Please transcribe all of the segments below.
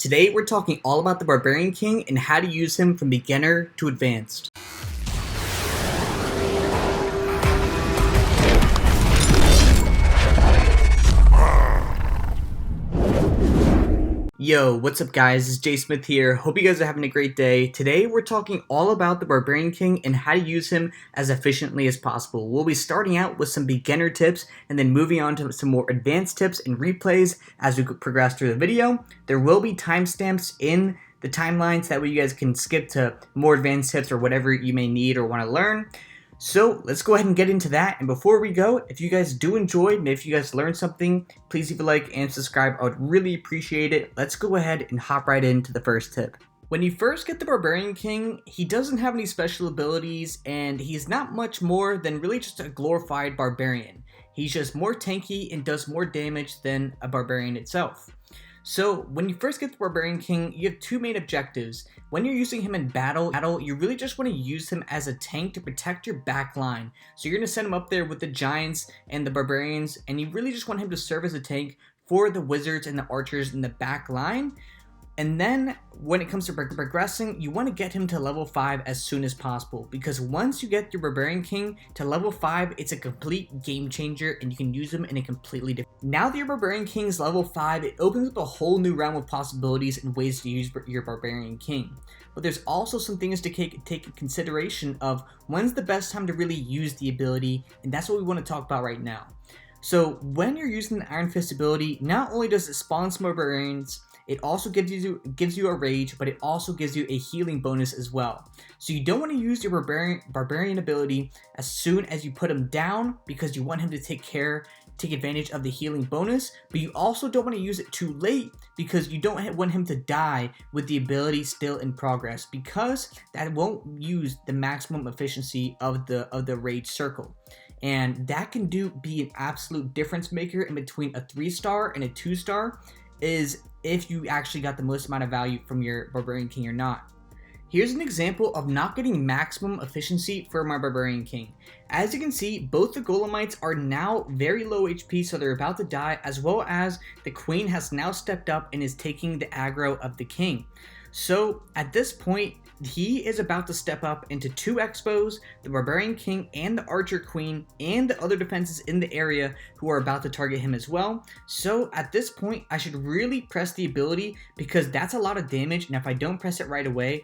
Today we're talking all about the Barbarian King and how to use him from beginner to advanced. Yo, what's up guys, it's Jsmith here. Hope you guys are having a great day. Today we're talking all about the Barbarian King and how to use him as efficiently as possible. We'll be starting out with some beginner tips and then moving on to some more advanced tips and replays as we progress through the video. There will be timestamps in the timelines, that way you guys can skip to more advanced tips or whatever you may need or want to learn. So let's go ahead and get into that. And before we go, if you guys do enjoy, maybe if you guys learned something, please leave a like and subscribe. I would really appreciate it. Let's go ahead and hop right into the first tip. When you first get the Barbarian King, he doesn't have any special abilities and he's not much more than really just a glorified barbarian. He's just more tanky and does more damage than a barbarian itself. So when you first get the Barbarian King, you have two main objectives. When you're using him in battle, you really just want to use him as a tank to protect your back line. So you're going to send him up there with the giants and the barbarians, and you really just want him to serve as a tank for the wizards and the archers in the back line. And then when it comes to progressing, you want to get him to level 5 as soon as possible, because once you get your Barbarian King to level 5, it's a complete game changer and you can use him in a completely different. Now that your Barbarian King is level 5, it opens up a whole new realm of possibilities and ways to use your Barbarian King. But there's also some things to take into consideration of when's the best time to really use the ability, and that's what we want to talk about right now. So when you're using the Iron Fist ability, not only does it spawn some barbarians, it also gives you a rage, but it also gives you a healing bonus as well. So you don't want to use your barbarian ability as soon as you put him down, because you want him to take advantage of the healing bonus, but you also don't want to use it too late, because you don't want him to die with the ability still in progress, because that won't use the maximum efficiency of the rage circle. And that can be an absolute difference maker in between a 3-star and a 2-star, is if you actually got the most amount of value from your Barbarian King or not. Here's an example of not getting maximum efficiency for my Barbarian King. As you can see, both the Golemites are now very low HP, so they're about to die, as well as the Queen has now stepped up and is taking the aggro of the King. So at this point, he is about to step up into 2 expos, the Barbarian King and the Archer Queen, and the other defenses in the area who are about to target him as well. So at this point, I should really press the ability, because that's a lot of damage, and if I don't press it right away,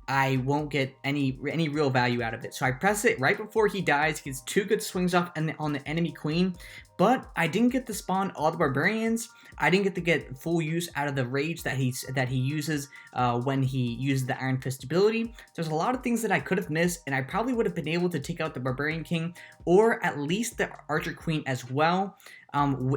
I won't get any real value out of it. So I press it right before he dies. He gets 2 good swings off on the enemy queen, but I didn't get to spawn all the barbarians. I didn't get to get full use out of the rage that he uses when he uses the Iron Fist ability. There's a lot of things that I could have missed, and I probably would have been able to take out the Barbarian King or at least the Archer Queen as well,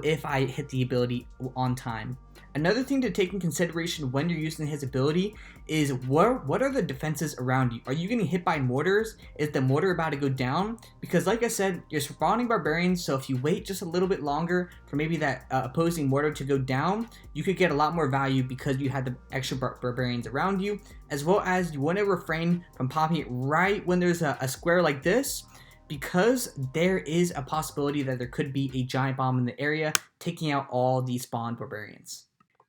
if I hit the ability on time. Another thing to take in consideration when you're using his ability is what are the defenses around you? Are you getting hit by mortars? Is the mortar about to go down? Because like I said, you're spawning barbarians, so if you wait just a little bit longer for maybe that opposing mortar to go down, you could get a lot more value because you had the extra barbarians around you, as well as you want to refrain from popping it right when there's a square like this, because there is a possibility that there could be a giant bomb in the area taking out all these spawned barbarians.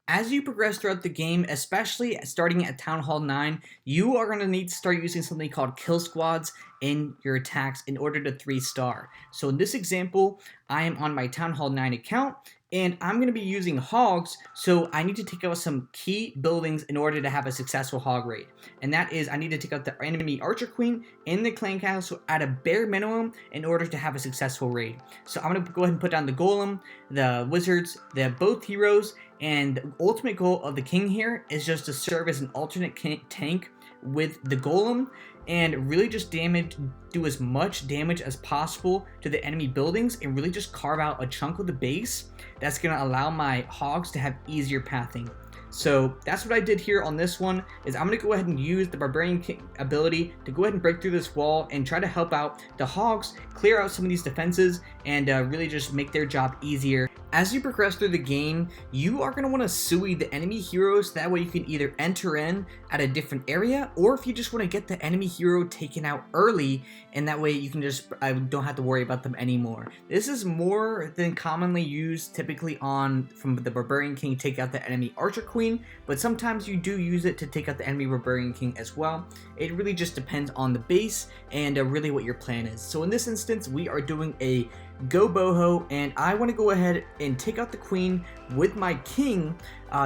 As you progress throughout the game, especially starting at Town Hall 9, you are going to need to start using something called Killsquads in your attacks in order to 3-star. So in this example, I am on my Town Hall 9 account, and I'm going to be using hogs, so I need to take out some key buildings in order to have a successful hog raid. And that is, I need to take out the enemy Archer Queen and the Clan Castle at a bare minimum in order to have a successful raid. So I'm going to go ahead and put down the Golem, the Wizards, both heroes, and the ultimate goal of the King here is just to serve as an alternate tank with the Golem and really just do as much damage as possible to the enemy buildings and really just carve out a chunk of the base that's going to allow my hogs to have easier pathing. So that's what I did here on this one, is I'm going to go ahead and use the Barbarian King ability to go ahead and break through this wall and try to help out the hogs clear out some of these defenses and really just make their job easier As you progress through the game, you are going to want to sui the enemy heroes. That way you can either enter in at a different area, or if you just want to get the enemy hero taken out early, and that way you can just don't have to worry about them anymore. This is more than commonly used typically from the Barbarian King take out the enemy Archer Queen, but sometimes you do use it to take out the enemy Barbarian King as well. It really just depends on the base and really what your plan is. So in this instance, we are doing a go boho, and I want to go ahead and take out the queen with my king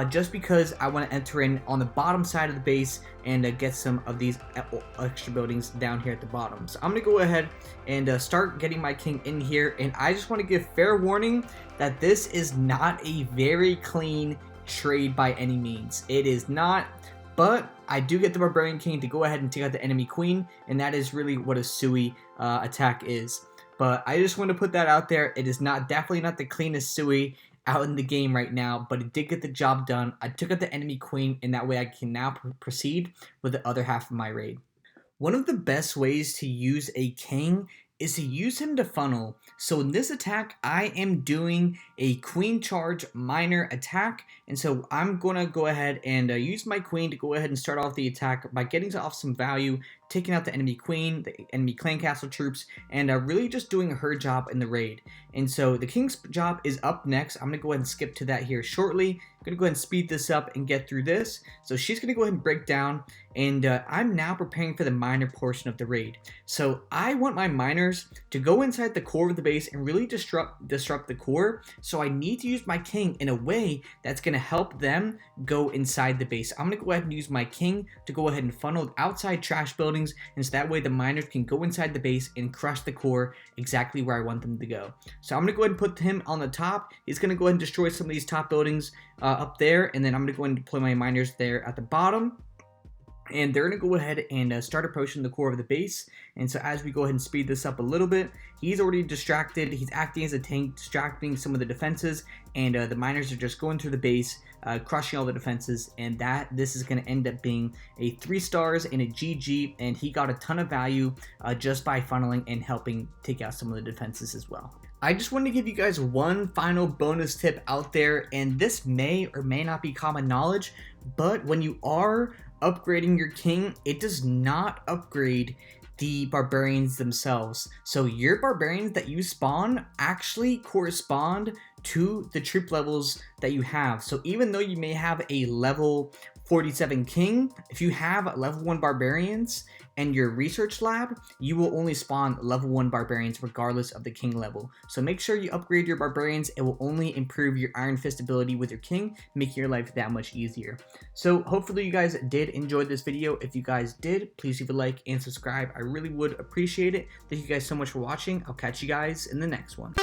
just because I want to enter in on the bottom side of the base and get some of these extra buildings down here at the bottom. So I'm going to go ahead and start getting my king in here, and I just want to give fair warning that this is not a very clean trade by any means. It is not, but I do get the Barbarian King to go ahead and take out the enemy queen, and that is really what a sui attack is. But I just want to put that out there. It is definitely not the cleanest sui out in the game right now, but it did get the job done. I took out the enemy queen, and that way I can now proceed with the other half of my raid. One of the best ways to use a king is to use him to funnel. So in this attack, I am doing a queen charge minor attack, and so I'm gonna go ahead and use my queen to go ahead and start off the attack by getting off some value, taking out the enemy queen, the enemy clan castle troops, and really just doing her job in the raid. And so the king's job is up next. I'm gonna go ahead and skip to that here shortly. I'm gonna go ahead and speed this up and get through this. So she's gonna go ahead and break down, and I'm now preparing for the minor portion of the raid. So I want my miners to go inside the core of the base and really disrupt the core. So I need to use my king in a way that's gonna help them go inside the base. I'm gonna go ahead and use my king to go ahead and funnel outside trash buildings, and so that way the miners can go inside the base and crush the core exactly where I want them to go. So I'm gonna go ahead and put him on the top. He's gonna go ahead and destroy some of these top buildings up there, and then I'm gonna go ahead and deploy my miners there at the bottom. And they're going to go ahead and start approaching the core of the base. And so as we go ahead and speed this up a little bit, he's already distracted. He's acting as a tank, distracting some of the defenses. And the miners are just going through the base, crushing all the defenses. And this is going to end up being a 3 stars and a GG. And he got a ton of value just by funneling and helping take out some of the defenses as well. I just want to give you guys one final bonus tip out there. And this may or may not be common knowledge, but when you are upgrading your king, it does not upgrade the barbarians themselves. So your barbarians that you spawn actually correspond to the troop levels that you have. So even though you may have a level 47 king, if you have level 1 barbarians and your research lab, you will only spawn level 1 barbarians regardless of the king level. So make sure you upgrade your barbarians. It will only improve your Iron Fist ability with your king, making your life that much easier. So hopefully you guys did enjoy this video. If you guys did, please leave a like and subscribe. I really would appreciate it. Thank you guys so much for watching. I'll catch you guys in the next one.